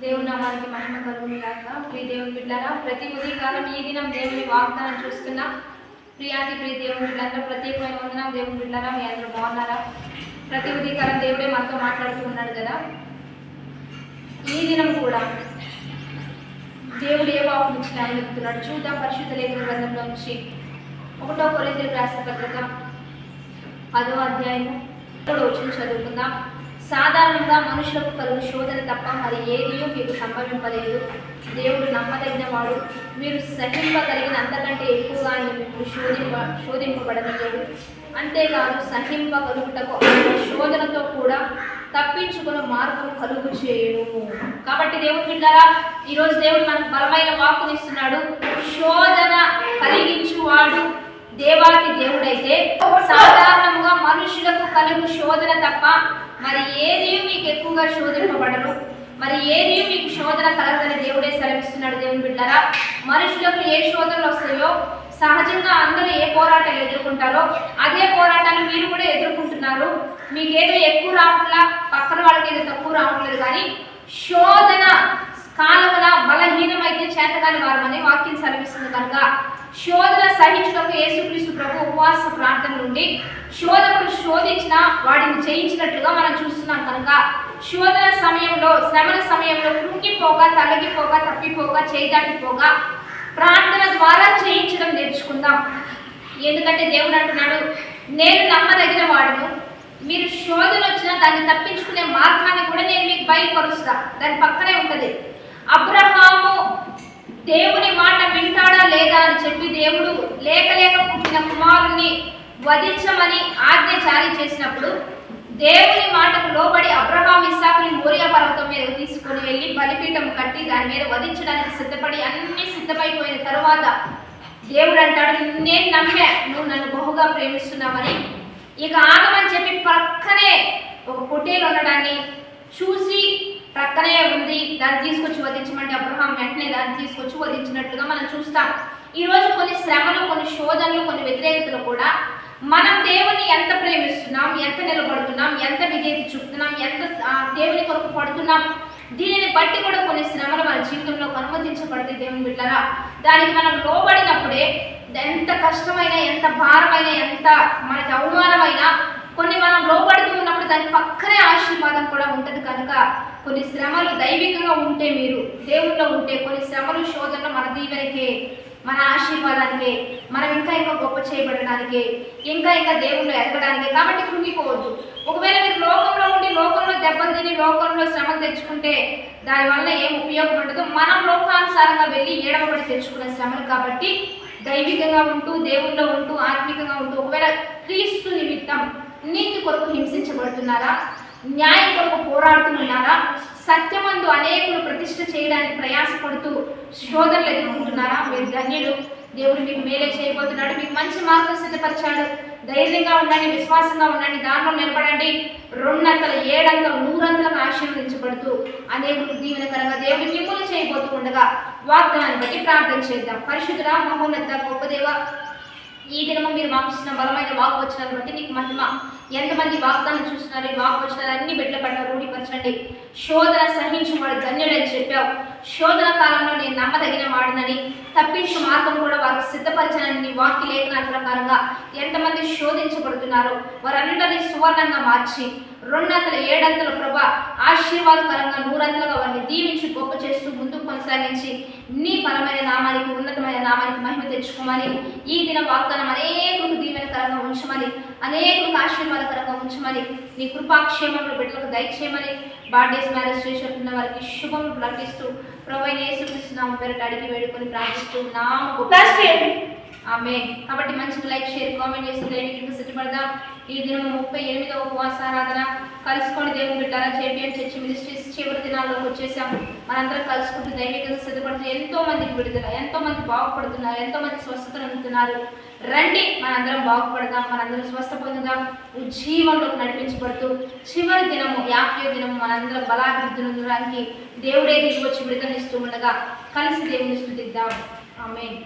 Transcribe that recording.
దేవుని నామానికి మహిమ కలుగును గాక. ప్రియ దేవుని బిడ్డలారా, ప్రతి ఉదయకాలం ఈ దినం దేవుని వాగ్దానం చూస్తున్నా ప్రియాతి ప్రియ దేవుని బిడ్డలందరూ ప్రత్యేకమైన వందనం. దేవుని బిడ్డలారా, మీ అందరూ బాగున్నారా? ప్రతి ఉదయకాలం దేవుడే మనతో మాట్లాడుతూ ఉన్నాడు కదా. ఈ దినం కూడా దేవుడు ఏ వాకు ఇచ్చినారని చెప్తున్నాడు. చూద్దాం పరిశుద్ధ లేఖన గ్రంథంలో నుంచి 1 కొరింథీయులకు రాసిన పత్రిక 10వ అధ్యాయము 3వ వచనం చదువుకుందాం. సాధారణంగా మనుషులకు కలుగు శోధన తప్ప మరి ఏదీ మీకు సంభవింపలేదు. దేవుడు నమ్మదగిన వాడు, మీరు సహింపగలిగిన అంతకంటే ఎక్కువగా మీకు శోధింపబడలేదు. అంతేకాదు సహింపగలుగుటకు శోధనతో కూడా తప్పించుకున్న మార్గం కలుగు చేయడు. కాబట్టి దేవుని బిడ్డలారా, ఈరోజు దేవుడు మనకు బలమైన వాక్కునిస్తున్నాడు. శోధన కలిగించువాడు దేవాతి దేవుడైతే సాధారణంగా మనుషులకు కలుగు శోధన తప్ప మరి ఏది మీకు ఎక్కువగా శోధింపబడరు, మరి ఏది మీకు శోధన కలగదని దేవుడే సెలవిస్తున్నాడు. దేవుని బిడ్డలారా, మనుషులకు ఏ శోధనలు వస్తాయో సహజంగా అందరూ ఏ పోరాటాలు ఎదుర్కొంటారో అదే పోరాటాన్ని మీరు కూడా ఎదుర్కొంటున్నారు. మీకేదో ఎక్కువ రావట్లా, పక్కన వాళ్ళకి ఏదో తక్కువ రావట్లేదు. కానీ శోధన కాలమున బలహీనమైతే చేతగాని వారమని వాక్యం సెలవిస్తుంది. కనుక శోధన సహించుటకు యేసుక్రీస్తు ప్రభు ఉపవాస ప్రార్థన నుండి శోధకుడు శోధించిన వాడిని చేయించినట్లుగా మనం చూస్తున్నాం. కనుక శోధన సమయంలో, శ్రమల సమయంలో కృంగిపోగా, తలగిపోగా, తప్పిపోగా, చేదాటిపోగా ప్రార్థన ద్వారా చేయించడం నేర్చుకుందాం. ఎందుకంటే దేవుడు అంటున్నాడు, నేను నమ్మదగిన వాడును, మీరు శోధన వచ్చినా దాన్ని తప్పించుకునే మార్గాన్ని కూడా నేను మీకు బయలుపరుస్తా. దాని పక్కనే ఉంటుంది. అబ్రహాము దేవుని మాట వింటాడా లేదా అని చెప్పి దేవుడు లేక పుట్టిన కుమారుణ్ణి వధించమని ఆజ్ఞ జారీ చేసినప్పుడు దేవుని మాటకు లోబడి అబ్రహాం ఇస్సాకుని మోరియా పర్వతం మీద తీసుకొని వెళ్ళి బలిపీఠం కట్టి దాని మీద వధించడానికి సిద్ధపడి అన్ని సిద్ధమైపోయిన తరువాత దేవుడు అంటాడు, నేను నమ్మా, నువ్వు నన్ను బహుగా ప్రేమిస్తున్నావని. ఇక ఆగమని చెప్పి పక్కనే ఒక పొట్టేలు ఉండడాన్ని చూసి ప్రక్కనే ఉంది, దాన్ని తీసుకొచ్చి వధించమంటే అబ్రహాం వెంటనే దాన్ని తీసుకొచ్చి వధించినట్లుగా మనం చూస్తాం. ఈరోజు కొన్ని శ్రమలు, కొన్ని శోధనలు, కొన్ని వ్యతిరేకతలు కూడా మనం దేవుని ఎంత ప్రేమిస్తున్నాం, ఎంత నిలబడుతున్నాం, ఎంత విధేయత చూపుతున్నాం, ఎంత దేవుని కొరకు పడుతున్నాం, దీనిని బట్టి కూడా కొన్ని శ్రమలు మన జీవితంలో అనుమతించబడితే దేవుని బిడ్డలారా, దానికి మనం లోబడినప్పుడే ఎంత కష్టమైనా, ఎంత భారమైనా, ఎంత మనకి అవమానమైనా కొన్ని మనం లోబడుతూ ఉన్నప్పుడు దాని పక్కనే ఆశీర్వాదం కూడా ఉంటుంది. కనుక కొన్ని శ్రమలు దైవికంగా ఉంటే, మీరు దేవుల్లో ఉంటే, కొన్ని శ్రమలు శోధనలు మన దీవెనకే, మన ఆశీర్వాదానికే, మనం ఇంకా గొప్ప చేయబడడానికి, ఇంకా దేవుళ్ళు ఎదగడానికి. కాబట్టి కృంగిపోవద్దు. ఒకవేళ మీరు లోకంలో ఉండి లోకంలో దెబ్బలు తిని లోకంలో శ్రమలు తెచ్చుకుంటే దానివల్ల ఏం ఉపయోగం ఉండదు. మనం లోకానుసారంగా వెళ్ళి ఏడవబడి తెచ్చుకునే శ్రమలు. కాబట్టి దైవికంగా ఉంటూ, దేవుల్లో ఉంటూ, ఆత్మికంగా ఉంటూ, ఒకవేళ క్రీస్తు నిమిత్తం నీతి కొరకు హింసించబడుతున్నారా, న్యాయం కొరకు పోరాడుతున్నారా, సత్యమందు అనేకులు ప్రతిష్ఠ చేయడానికి ప్రయాసపడుతూ శోధనలు ఎదుర్కొంటున్నారా, మీరు ధన్యులు. దేవుడు మీకు మేలే చేయబోతున్నాడు. మీకు మంచి మార్గం సిద్ధపరిచాడు. ధైర్యంగా ఉండండి, విశ్వాసంగా ఉండండి, దానిలో నిలబడండి. 200, 700, 100 ఆశీర్వదించబడుతూ అనేకులకు దీవెనకరంగా దేవుడు మిమ్మల్ని చేయబోతూ ఉండగా వాగ్దానాన్ని బట్టి ప్రార్థన చేద్దాం. పరిశుద్ధుడా, మహోన్నత, గొప్ప దేవ, ఈ దినము మీరు మాకు ఇచ్చిన బలమైన వాగ్వచనాన్ని బట్టి నీకు మహిమ. ఎంతమంది వాగ్దానం చూస్తున్నారు, ఈ వాగ్వచనాలు అన్ని బిడ్డల పట్ల రూఢిపరచండి. శోధన సహించువాడు ధన్యుడని చెప్పావు. శోధన కాలంలో నేను నమ్మదగిన వాడినని, తప్పించు మార్గం కూడా వారికి సిద్ధపరచనని నీ వాక్య లేఖనాల ప్రకారంగా ఎంతమంది శోధించబడుతున్నారో వారందరినీ సువర్ణంగా మార్చి 200, 700 ప్రభా ఆశీర్వాదకరంగా 100గా వారిని దీవించి గొప్ప చేస్తూ ముందుకు కొనసాగించి నీ బలమైన నామానికి, ఉన్నతమైన నామానికి మహిమ తెచ్చుకోమని, ఈ దిన వాగ్దానం అనేకులకు దీవెనకరంగా ఉంచమని, అనేకులకు ఆశీర్వాదకరంగా ఉంచమని, నీ కృపాక్షేమంలో బిడ్డలకు దయచేయమని, బర్త్డేస్, మ్యారేజ్ చేసేటున్న వారికి శుభం ప్రకటిస్తూ ప్రభువైన యేసుక్రీస్తు నామమున పేరిట అడిగి వేడుకొని ప్రార్థిస్తూ నామము ఆమేన్. కాబట్టి మంచిగా లైక్, షేర్, కామెంట్ చేసి దైవికంగా సిద్ధపడదాం. ఈ దినం 38వ ఉపవాస ఆరాధన కలుసుకొని దేవుని బిడ్డలారా, JPM చర్చ్ మినిస్ట్రీస్ చివరి దినాల్లోకి వచ్చేసాం. మనందరం కలుసుకుంటూ దైవికంగా సిద్ధపడుతూ ఎంతో మందికి విడుదల, ఎంతో మంది బాగుపడుతున్నారు, ఎంతో మంది స్వస్థతను అందుతున్నారు. రండి, మనందరం బాగుపడదాం, మనందరం స్వస్థ పొందుదాం, ఉజ్జీవంలోకి నడిపించబడుతూ చివరి దినము 50వ దినము మనందరం బలాభివృద్ధి పొందడానికి దేవుడే దిగి వచ్చి విడుదలనిస్తూ ఉండగా కలిసి దేవుని స్తుతిద్దాం. ఆమేన్.